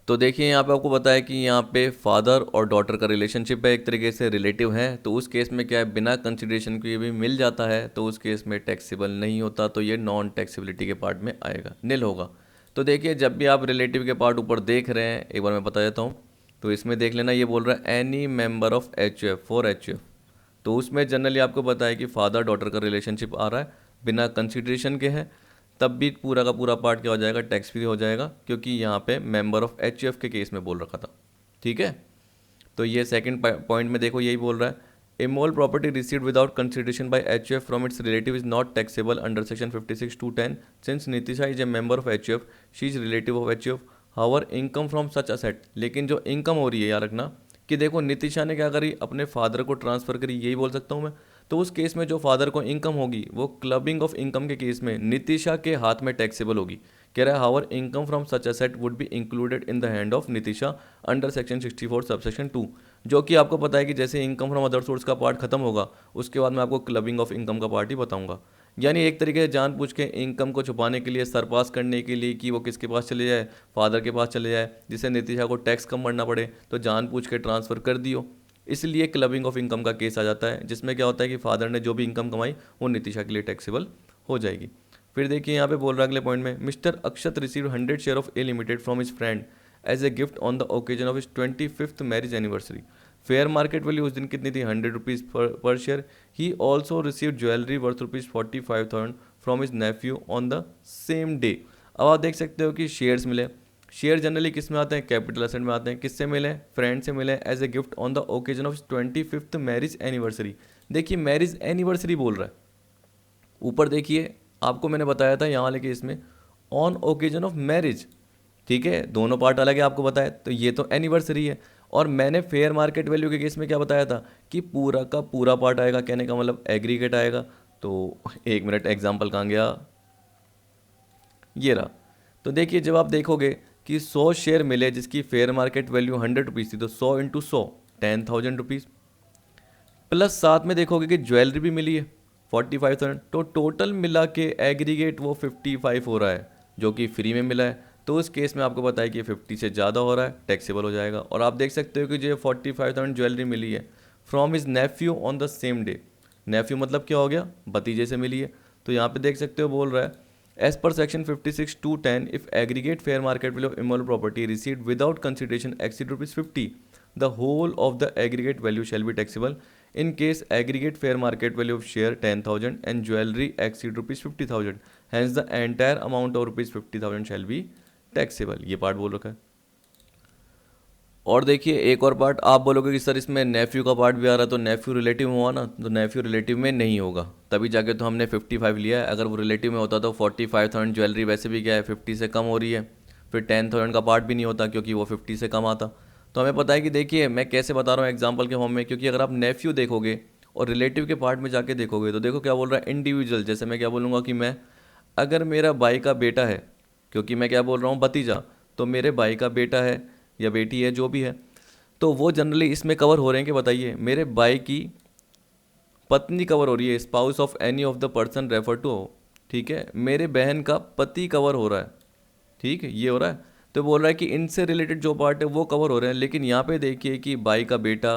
तो देखिए यहाँ पे आपको पता है कि यहाँ पे फादर और डॉटर का रिलेशनशिप है, एक तरीके से रिलेटिव है, तो उस केस में क्या है, बिना कंसिडरेशन के भी मिल जाता है, तो उस केस में टैक्सेबल नहीं होता, तो ये नॉन टैक्सेबिलिटी के पार्ट में आएगा, नील होगा। तो देखिए जब भी आप रिलेटिव के पार्ट ऊपर देख रहे हैं, एक बार मैं बता देता हूँ, तो इसमें देख लेना, ये बोल रहा है any member of HUF for HUF. तो उसमें जनरली आपको पता है कि फादर डॉटर का रिलेशनशिप आ रहा है, बिना कंसिडरेशन के है, तब भी पूरा का पूरा पार्ट क्या हो जाएगा, टैक्स फ्री हो जाएगा, क्योंकि यहाँ पे मेंबर ऑफ एचयूएफ के केस में बोल रखा था, ठीक है। तो ये सेकंड पॉइंट में देखो यही बोल रहा है, immovable property received without consideration by HUF from its relative is not taxable under section 56(2)(10) since Nitisha is a member of HUF, she is relative of HUF, however income from such asset. लेकिन जो income हो रही है, याद रखना कि देखो नितिशा ने क्या करी, अपने फादर को ट्रांसफ़र करी, यही बोल सकता हूँ मैं। तो उस केस में जो फादर को इनकम होगी वो क्लबिंग ऑफ इनकम के केस में नितिशा के हाथ में टैक्सेबल होगी। कह रहा है however income from such asset would be included in the hand of Nitisha under section 64 subsection 2, जो कि आपको पता है कि जैसे इनकम फ्रॉम अदर सोर्स का पार्ट खत्म होगा, उसके बाद मैं आपको क्लबिंग ऑफ इनकम का पार्ट ही बताऊंगा। यानी एक तरीके से जानबूझ के इनकम को छुपाने के लिए, सरपास करने के लिए कि वो किसके पास चले जाए, फादर के पास चले जाए, जिससे नितिशा को टैक्स कम भरना पड़े, तो जानबूझ के ट्रांसफ़र कर दियो। इसलिए क्लबिंग ऑफ इनकम का केस आ जाता है, जिसमें क्या होता है कि फादर ने जो भी इनकम कमाई वो नितिशा के लिए टैक्सेबल हो जाएगी। फिर देखिए यहाँ पे बोल रहा है अगले पॉइंट में, Mr Akshat receive 100 share of a limited from his friend as a gift on the occasion of his 25th marriage anniversary. Fair market value उस दिन कितनी थी, 100 रुपीज़ पर share. He also receive jewellery worth ₹45,000 from his nephew on the same day. अब आप देख सकते हो कि शेयर्स मिले। शेयर जनरली किस में आते हैं, कैपिटल असेट में आते हैं। किससे मिले, फ्रेंड से मिले as a gift on the occasion of 25th marriage anniversary. देखिए मैरिज एनिवर्सरी बोल रहा है, ऊपर देखिए आपको मैंने बताया था यहाँ लेके इसमें ऑन ओकेजन ऑफ मैरिज, ठीक है, दोनों पार्ट अलग है आपको बताया, तो ये तो एनिवर्सरी है। और मैंने फेयर मार्केट वैल्यू के केस में क्या बताया था कि पूरा का पूरा पार्ट आएगा, कहने का मतलब एग्रीगेट आएगा। तो एक मिनट, एग्जाम्पल कहाँ गया, ये रहा। तो देखिए जब आप देखोगे कि 100 शेयर मिले जिसकी फेयर मार्केट वैल्यू 100 रुपीज़ थी, तो 100 × 100 10,000 रुपीज़, प्लस साथ में देखोगे कि ज्वेलरी भी मिली है 45,000, तो टोटल मिला के एग्रीगेट वो 55 हो रहा है, जो कि फ्री में मिला है। तो उस केस में आपको पता है कि 50 से ज़्यादा हो रहा है, टैक्सेबल हो जाएगा। और आप देख सकते हो कि जो 45,000 ज्वेलरी मिली है from his nephew on the same day. Nephew मतलब क्या हो गया, भतीजे से मिली है। तो यहाँ पे देख सकते हो बोल रहा है, as per section 56(2)(10) if aggregate fair market value of immovable property received without consideration exceed ₹50, the whole of the aggregate value shall be taxable. In case aggregate fair market value of share 10,000 and jewelry exceed ₹50,000, hence the entire amount of ₹50,000 shall be taxable। ये part बोल रखा है। और देखिए एक और part, आप बोलोगे कि सर इसमें नेफ्यू का पार्ट भी आ रहा है, तो नेफ्यू रिलेटिव में हुआ ना, तो नेफ्यू रिलेटिव में नहीं होगा, तभी जाके तो हमने 55 लिया है। अगर वो रिलेटिव में होता तो 45,000 ज्वेलरी वैसे भी क्या है 50 से कम हो रही है, फिर 10,000 का पार्ट भी नहीं होता क्योंकि वो 50 से कम आता। तो हमें पता है कि देखिए मैं कैसे बता रहा हूँ एग्जांपल के फॉर्म में, क्योंकि अगर आप नेफ्यू देखोगे और रिलेटिव के पार्ट में जाके देखोगे तो देखो क्या बोल रहा है, इंडिविजुअल। जैसे मैं क्या बोलूँगा कि मैं, अगर मेरा भाई का बेटा है, क्योंकि मैं क्या बोल रहा हूँ भतीजा, तो मेरे भाई का बेटा है या बेटी है जो भी है, तो वो जनरली इसमें कवर हो रहे हैं कि बताइए, मेरे भाई की पत्नी कवर हो रही है, spouse of any of the person refer to, ठीक है, मेरे बहन का पति कवर हो रहा है, ठीक है, ये हो रहा है। तो बोल रहा है कि इनसे रिलेटेड जो पार्ट है वो कवर हो रहे हैं, लेकिन यहाँ पे देखिए कि भाई का बेटा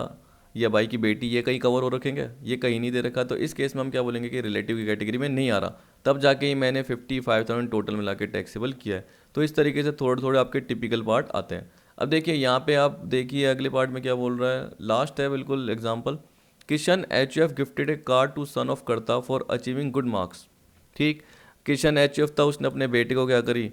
या भाई की बेटी ये कहीं कवर हो रखेंगे, ये कहीं नहीं दे रखा। तो इस केस में हम क्या बोलेंगे कि रिलेटिव की कैटेगरी में नहीं आ रहा, तब जाके ही मैंने 55,000 टोटल मिला के टैक्सेबल किया है। तो इस तरीके से थोड़े थोड़े आपके टिपिकल पार्ट आते हैं। अब देखिए यहाँ पे आप देखिए अगले पार्ट में क्या बोल रहा है, लास्ट है बिल्कुल example, Kishan HUF gifted a car to son of Karta for achieving good marks. ठीक, किशन HUF था, उसने अपने बेटे को क्या करी,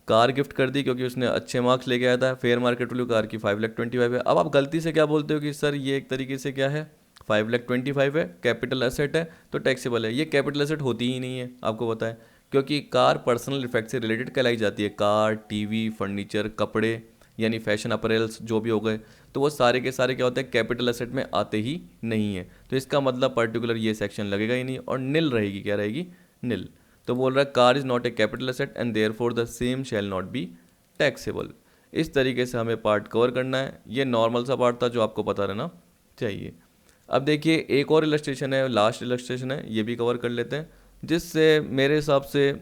कार गिफ्ट कर दी क्योंकि उसने अच्छे मार्क्स लेके आया था। फेयर मार्केट वैल्यू कार की 5,25,000 है। अब आप गलती से क्या बोलते हो कि सर ये एक तरीके से क्या है 5,25,000 है, कैपिटल एसेट है तो टैक्सेबल है। ये कैपिटल एसेट होती ही नहीं है, आपको पता है, क्योंकि कार पर्सनल इफेक्ट से रिलेटेड कहलाई जाती है। कार, टीवी, फर्नीचर, कपड़े यानी फैशन अपरेल्स जो भी हो गए, तो वो सारे के सारे क्या होते हैं कैपिटल एसेट में आते ही नहीं है। तो इसका मतलब पर्टिकुलर ये सेक्शन लगेगा ही नहीं और निल रहेगी, क्या रहेगी, निल। तो बोल रहा है car is not a capital asset and therefore the same shall not be taxable. इस तरीके से हमें पार्ट कवर करना है। ये नॉर्मल सा पार्ट था जो आपको पता रहना चाहिए। अब देखिए एक और इलस्ट्रेशन है, लास्ट इलस्ट्रेशन है, ये भी कवर कर लेते हैं, जिससे मेरे हिसाब से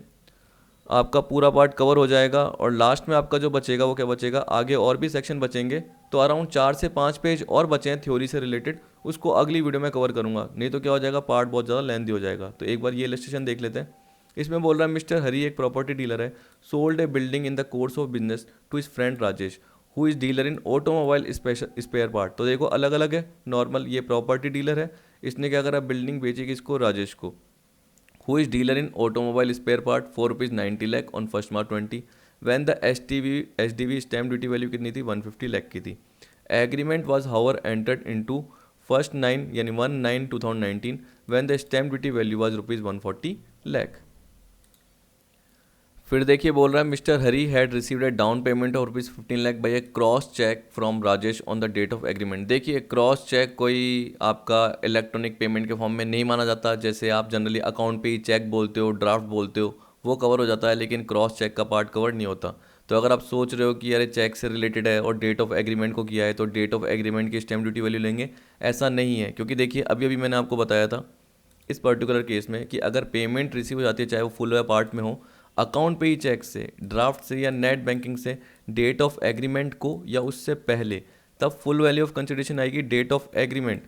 आपका पूरा पार्ट कवर हो जाएगा। और लास्ट में आपका जो बचेगा वो क्या बचेगा, आगे और भी सेक्शन बचेंगे, तो अराउंड 4 से 5 पेज और बचे हैं थ्योरी से रिलेटेड, उसको अगली वीडियो में कवर करूंगा, नहीं तो क्या हो जाएगा पार्ट बहुत ज़्यादा लेंथी हो जाएगा। तो एक बार ये इलस्ट्रेशन देख लेते हैं। इसमें बोल रहा है मिस्टर हरी एक प्रॉपर्टी डीलर है, sold a building in the course of business to his friend Rajesh who is dealer in automobile spare part. तो देखो अलग अलग है, नॉर्मल ये प्रॉपर्टी डीलर है, इसने क्या करा बिल्डिंग बेची किसको, राजेश को, who is dealer in automobile spare part for ₹90 lakh on 1 March 2020 when the SDV stamp duty value कितनी थी 150 लाख की थी। Agreement was however entered into 1 यानी 1/9/2019 when the stamp duty value was ₹140 lakh. फिर देखिए बोल रहा है Mr Hari had received a down payment of ₹15 lakh by a cross cheque from Rajesh on the date of agreement. देखिए क्रॉस चेक कोई आपका electronic payment के फॉर्म में नहीं माना जाता, जैसे आप जनरली अकाउंट पे ही चेक बोलते हो, ड्राफ्ट बोलते हो, वो कवर हो जाता है, लेकिन क्रॉस चेक का पार्ट कवर नहीं होता। तो अगर आप सोच रहे हो कि यार चेक से रिलेटेड है और डेट ऑफ एग्रीमेंट को किया है तो डेट ऑफ एग्रीमेंट की स्टैम्प ड्यूटी वैल्यू लेंगे, ऐसा नहीं है, क्योंकि देखिए अभी अभी मैंने आपको बताया था इस पर्टिकुलर केस में कि अगर पेमेंट रिसीव हो जाती है, चाहे वो फुल या पार्ट में हो, अकाउंट पे ही चेक से, ड्राफ्ट से या नेट बैंकिंग से, डेट ऑफ एग्रीमेंट को या उससे पहले, तब फुल वैल्यू ऑफ कंसिडरेशन आएगी डेट ऑफ एग्रीमेंट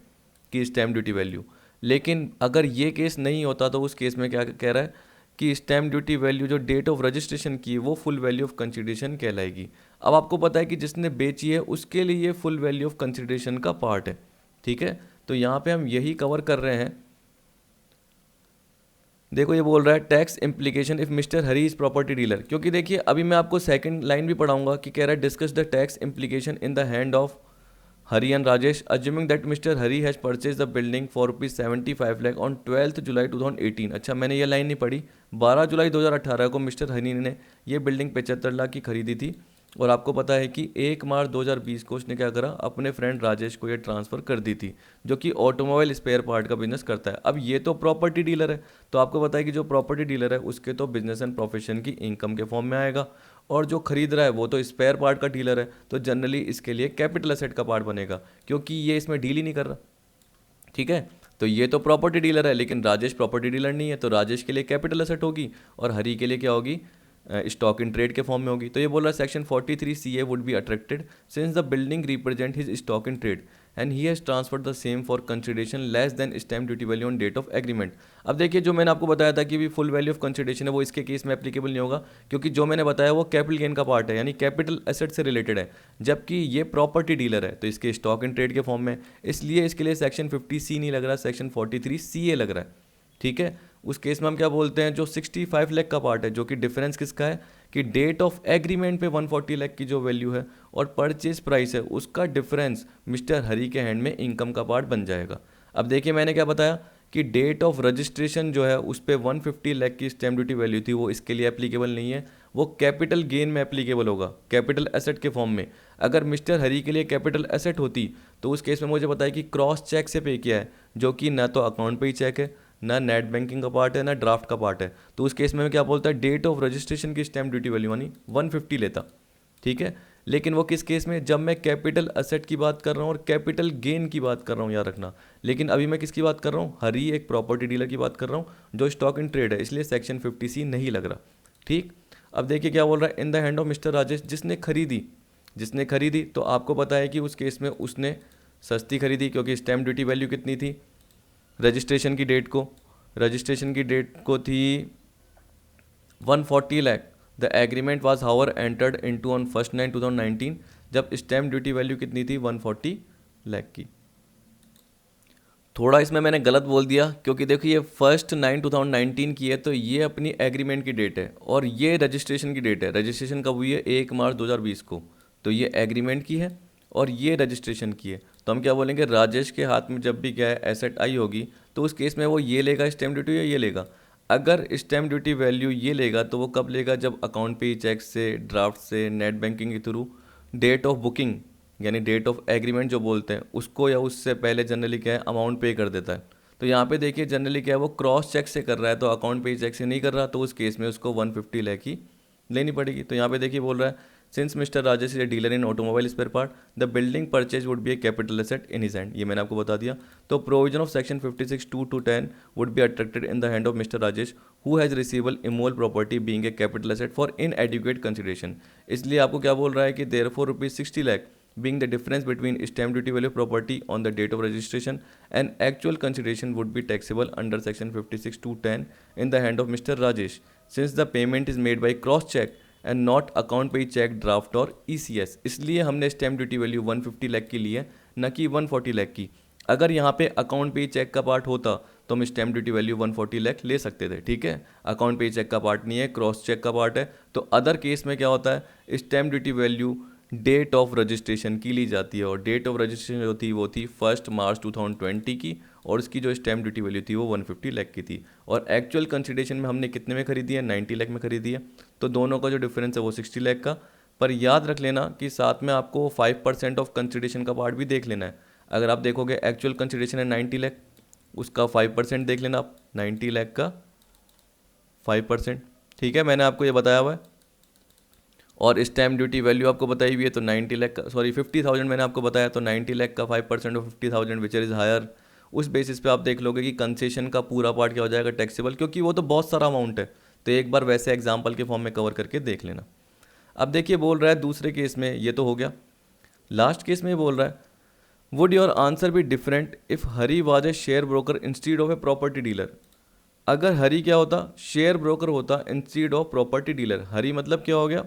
की स्टैम्प ड्यूटी वैल्यू। लेकिन अगर ये केस नहीं होता तो उस केस में क्या कह रहा है कि स्टैम्प ड्यूटी वैल्यू जो डेट ऑफ रजिस्ट्रेशन की है वो फुल वैल्यू ऑफ कंसिडरेशन कहलाएगी। अब आपको पता है कि जिसने बेची है उसके लिए ये फुल वैल्यू ऑफ कंसिडरेशन का पार्ट है, ठीक है। तो यहाँ पे हम यही कवर कर रहे हैं। देखो ये बोल रहा है tax implication if mister Hari is property dealer, क्योंकि देखिए अभी मैं आपको सेकंड लाइन भी पढ़ाऊंगा कि कह रहा है discuss the tax implication in the hand of Hari and Rajesh assuming that mister Hari has purchase the building for ₹75 lakh on 12 जुलाई 2018। अच्छा मैंने ये लाइन नहीं पढ़ी। 12 जुलाई 2018 को मिस्टर हरी ने ये बिल्डिंग 75 लाख की खरीदी थी और आपको पता है कि 1 मार्च 2020 को उसने क्या करा, अपने फ्रेंड राजेश को ये ट्रांसफ़र कर दी थी, जो कि ऑटोमोबाइल स्पेयर पार्ट का बिजनेस करता है। अब ये तो प्रॉपर्टी डीलर है, तो आपको पता है कि जो प्रॉपर्टी डीलर है उसके तो बिजनेस एंड प्रोफेशन की इनकम के फॉर्म में आएगा, और जो खरीद रहा है वो तो स्पेयर पार्ट का डीलर है, तो जनरली इसके लिए कैपिटल एसेट का पार्ट बनेगा, क्योंकि ये इसमें डील ही नहीं कर रहा, ठीक है। तो ये तो प्रॉपर्टी डीलर है, लेकिन राजेश प्रॉपर्टी डीलर नहीं है, तो राजेश के लिए कैपिटल एसेट होगी और हरी के लिए क्या होगी, स्टॉक इन ट्रेड के फॉर्म में होगी। तो ये बोल रहा है section 43 CA would be attracted since the building represent his stock in trade and he has transferred the same for consideration less than stamp duty value on date of agreement. अब देखिए जो मैंने आपको बताया था कि भी फुल वैल्यू ऑफ कंसिडरेशन है वो इसके केस में एप्लीकेबल नहीं होगा, क्योंकि जो मैंने बताया वो कैपिटल गेन का पार्ट है, यानी कैपिटल एसेट से रिलेटेड है, जबकि ये प्रॉपर्टी डीलर है तो इसके स्टॉक इन ट्रेड के फॉर्म में, इसलिए इसके लिए सेक्शन 50C नहीं लग रहा, सेक्शन 43 CA लग रहा है, ठीक है। उस केस में हम क्या बोलते हैं, जो 65 लाख का पार्ट है, जो कि डिफरेंस किसका है कि डेट ऑफ एग्रीमेंट पे 140 लाख की जो वैल्यू है और परचेज प्राइस है उसका डिफरेंस मिस्टर हरी के हैंड में इनकम का पार्ट बन जाएगा। अब देखिए मैंने क्या बताया कि डेट ऑफ रजिस्ट्रेशन जो है उस पर 150 लाख की स्टैम्प ड्यूटी वैल्यू थी, वो इसके लिए एप्लीकेबल नहीं है, वो कैपिटल गेन में एप्लीकेबल होगा, कैपिटल एसेट के फॉर्म में। अगर मिस्टर हरी के लिए कैपिटल एसेट होती तो उस केस में मुझे पता है कि क्रॉस चेक से पे किया है, जो कि ना तो अकाउंट पे ही चेक है, ना नेट बैंकिंग का पार्ट है, ना ड्राफ्ट का पार्ट है, तो उस केस में क्या बोलता है डेट ऑफ रजिस्ट्रेशन की स्टैम्प ड्यूटी वैल्यू यानी 150 लेता, ठीक है। लेकिन वो किस केस में, जब मैं कैपिटल एसेट की बात कर रहा हूँ और कैपिटल गेन की बात कर रहा हूँ, याद रखना। लेकिन अभी मैं किसकी बात कर रहा हूँ, हरी एक प्रॉपर्टी डीलर की बात कर रहा हूँ जो स्टॉक इन ट्रेड है, इसलिए सेक्शन 50C नहीं लग रहा, ठीक। अब देखिए क्या बोल रहा है, इन the hand of Mister Rajesh, जिसने खरीदी तो आपको पता है कि उस केस में उसने सस्ती खरीदी, क्योंकि स्टैम्प ड्यूटी वैल्यू कितनी थी रजिस्ट्रेशन की डेट को थी 140 lakh. The agreement was however entered into on 1 9 2019, जब स्टैम्प ड्यूटी वैल्यू कितनी थी 140 लाख की। थोड़ा इसमें मैंने गलत बोल दिया, क्योंकि देखो ये 1 9 2019 की है, तो ये अपनी एग्रीमेंट की डेट है और ये रजिस्ट्रेशन की डेट है। रजिस्ट्रेशन कब हुई है, 1 मार्च 2020 को, तो ये एग्रीमेंट की है और ये रजिस्ट्रेशन की है। तो हम क्या बोलेंगे, राजेश के हाथ में जब भी क्या है एसेट आई होगी तो उस केस में वो ये लेगा स्टैम्प ड्यूटी या ये लेगा। अगर स्टैम्प ड्यूटी वैल्यू ये लेगा तो वो कब लेगा, जब अकाउंट पे चेक से, ड्राफ्ट से, नेट बैंकिंग के थ्रू, डेट ऑफ बुकिंग यानी डेट ऑफ एग्रीमेंट जो बोलते हैं उसको, या उससे पहले जनरली क्या है अमाउंट पे कर देता है। तो यहाँ पे देखिए जनरली क्या है वो क्रॉस चेक से कर रहा है, तो अकाउंट पे चेक से नहीं कर रहा, तो उस केस में उसको 150 लाख की लेनी पड़ेगी। तो यहाँ पे देखिए बोल रहा है since Mister Rajesh is a dealer in automobile spare part the building purchase would be a capital asset in his hand, ये मैंने आपको बता दिया। तो provision of section 56(2) to 10 would be attracted in the hand of Mister Rajesh who has receivable immovable property being a capital asset for inadequate consideration. इसलिए आपको क्या बोल रहा है कि therefore ₹60 lakh being the difference between stamp duty value of property on the date of registration and actual consideration would be taxable under section 56(2)(10) in the hand of Mr. Rajesh since the payment is made by cross check and not account pay check draft और ECS। इसलिए हमने stamp duty value 150 lakh की ली है, न कि 140 लाख की। अगर यहाँ पे अकाउंट पे चेक का पार्ट होता तो हम स्टैम्प ड्यूटी वैल्यू 140 लाख ले सकते थे, ठीक है। अकाउंट पे चेक का पार्ट नहीं है, क्रॉस चेक का पार्ट है। तो अदर केस में क्या होता है, stamp duty value date of registration की ली जाती है, और डेट ऑफ रजिस्ट्रेशन जो थी वो थी 1 मार्च 2020 की, और उसकी जो स्टैम्प ड्यूटी वैल्यू थी वो 150 लाख की थी। और एक्चुअल कंसिडरेशन में हमने कितने में खरीदी है, 90 लाख में खरीदी है। तो दोनों का जो डिफरेंस है वो 60 लाख का। पर याद रख लेना कि साथ में आपको 5% ऑफ कंसिडरेशन का पार्ट भी देख लेना है। अगर आप देखोगे एक्चुअल कंसिडरेशन है 90 लाख, उसका 5% देख लेना आप, 90 लाख का 5%, ठीक है, मैंने आपको ये बताया हुआ है। और स्टैम्प ड्यूटी वैल्यू आपको बताई हुई है, तो 90 लाख का, सॉरी 50,000 मैंने आपको बताया, तो 90 लाख का 5% ऑफ 50,000 विच इज़ हायर। उस बेसिस पे आप देख लोगे कि कंसेशन का पूरा पार्ट क्या हो जाएगा टैक्सेबल, क्योंकि वो तो बहुत सारा अमाउंट है। तो एक बार वैसे एग्जाम्पल के फॉर्म में कवर करके देख लेना। अब देखिए बोल रहा है दूसरे केस में, ये तो हो गया। लास्ट केस में ये बोल रहा है would your answer be different if Hari was a share broker instead of a property dealer. अगर हरी क्या होता, शेयर ब्रोकर होता इंस्टीड ऑफ प्रॉपर्टी डीलर। हरी मतलब क्या हो गया,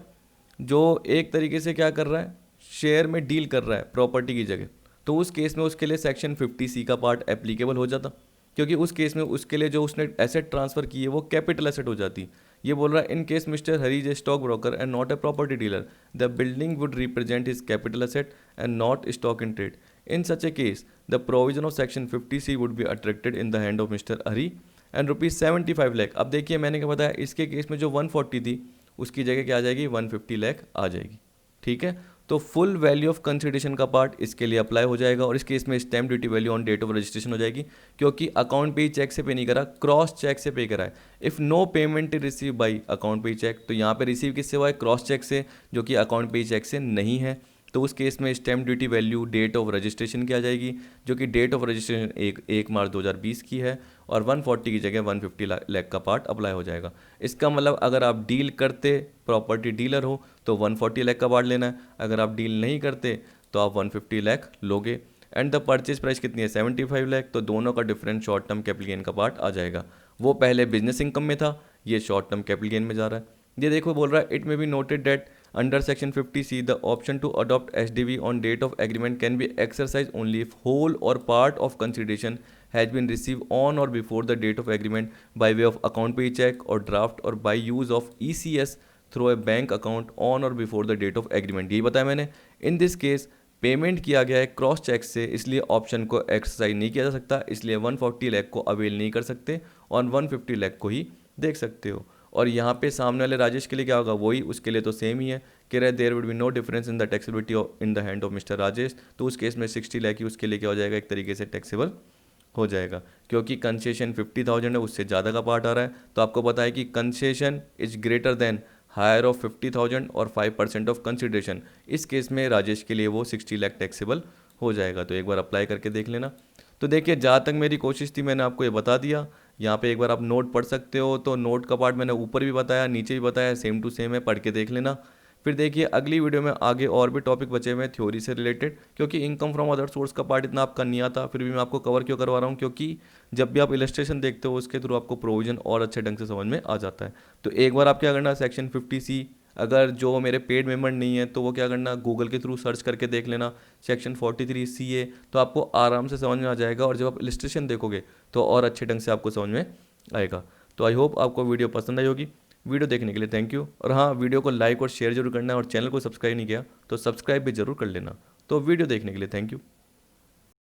जो एक तरीके से क्या कर रहा है, शेयर में डील कर रहा है प्रॉपर्टी की जगह। तो उस केस में उसके लिए सेक्शन 50C का पार्ट एप्लीकेबल हो जाता, क्योंकि उस केस में उसके लिए जो उसने एसेट ट्रांसफर की है वो कैपिटल एसेट हो जाती। ये बोल रहा है in case mister Hari is a stock broker and not a property dealer, the building would represent his capital asset and not stock in trade. In such A case the provision of section 50C would be attracted in the hand of mister Hari and ₹75 lakh. अब देखिए मैंने क्या बताया, इसके case में जो 140 थी उसकी जगह क्या आ जाएगी, 150 लाख आ जाएगी। ठीक है, तो फुल वैल्यू ऑफ कंसिडरेशन का पार्ट इसके लिए अप्लाई हो जाएगा, और इस केस में stamp duty value on date of registration हो जाएगी, क्योंकि अकाउंट पे ही चेक से पे नहीं करा, क्रॉस चेक से पे करा है। If no payment is receive by account पे चेक, तो यहाँ पे रिसीव किससे हुआ है, क्रॉस चेक से, जो कि अकाउंट पे चेक से नहीं है। तो उस केस में stamp duty value date of registration की आ जाएगी, जो कि डेट ऑफ रजिस्ट्रेशन 1 मार्च 2020 की है, और 140 की जगह 150 लाख का पार्ट अप्लाई हो जाएगा। इसका मतलब अगर आप डील करते, प्रॉपर्टी डीलर हो, तो 140 लाख का पार्ट लेना है। अगर आप डील नहीं करते तो आप 150 लाख लोगे। एंड द परचेज प्राइस कितनी है, 75 लाख। तो दोनों का difference short term capital gain का पार्ट आ जाएगा। वो पहले बिजनेस इनकम में था, ये शॉर्ट टर्म कैपिटल गेन में जा रहा है। ये देखो बोल रहा है it may be noted that under section 50C the option to adopt SDV on date of agreement can be exercise only if whole or part of consideration has been receive on or before the date of agreement by way of account पे cheque or draft or by use of ECS through a bank account on or before the date of agreement. यही बताया मैंने। In this cash payment किया गया है cross check से, इसलिए option को एक्सरसाइज नहीं किया जा सकता, इसलिए 140 लाख को अवेल नहीं कर सकते और 150 लाख को ही देख सकते हो। और यहाँ पे सामने वाले राजेश के लिए क्या होगा, वही उसके लिए तो सेम ही है कि रहे there would be no difference in the taxability in the hand of Mister Rajesh. तो उस केस में 60 लाख ही उसके लिए क्या हो जाएगा, एक तरीके से टैक्सेबल हो जाएगा, क्योंकि कंसेशन 50,000 है, उससे ज़्यादा का पार्ट आ रहा है। तो आपको पता है कि concession is greater than higher of 50,000 और 5% ऑफ कंसिडरेशन। इस केस में राजेश के लिए वो 60 लाख टैक्सेबल हो जाएगा। तो एक बार अप्लाई करके देख लेना। तो देखिए जहाँ तक मेरी कोशिश थी मैंने आपको ये बता दिया। यहाँ पे एक बार आप नोट पढ़ सकते हो, तो नोट का पार्ट मैंने ऊपर भी बताया, नीचे भी बताया, सेम टू सेम है, पढ़ के देख लेना। फिर देखिए अगली वीडियो में आगे और भी टॉपिक बचे हुए हैं थ्योरी से रिलेटेड, क्योंकि इनकम फ्रॉम अदर सोर्स का पार्ट इतना आपका नहीं आता, फिर भी मैं आपको कवर क्यों करवा रहा हूँ, क्योंकि जब भी आप इलस्ट्रेशन देखते हो उसके थ्रू आपको प्रोविजन और अच्छे ढंग से समझ में आ जाता है। तो एक बार आप क्या करना, सेक्शन 50C, अगर जो मेरे पेड मेंबर नहीं है तो वो क्या करना, गूगल के थ्रू सर्च करके देख लेना सेक्शन 43CA, तो आपको आराम से समझ में आ जाएगा, और जब आप इलस्ट्रेशन देखोगे तो और अच्छे ढंग से आपको समझ में आएगा। तो आई होप आपको वीडियो पसंद आई होगी। वीडियो देखने के लिए थैंक यू, और हाँ वीडियो को लाइक और शेयर जरूर करना है, और चैनल को सब्सक्राइब नहीं किया तो सब्सक्राइब भी जरूर कर लेना। तो वीडियो देखने के लिए थैंक यू।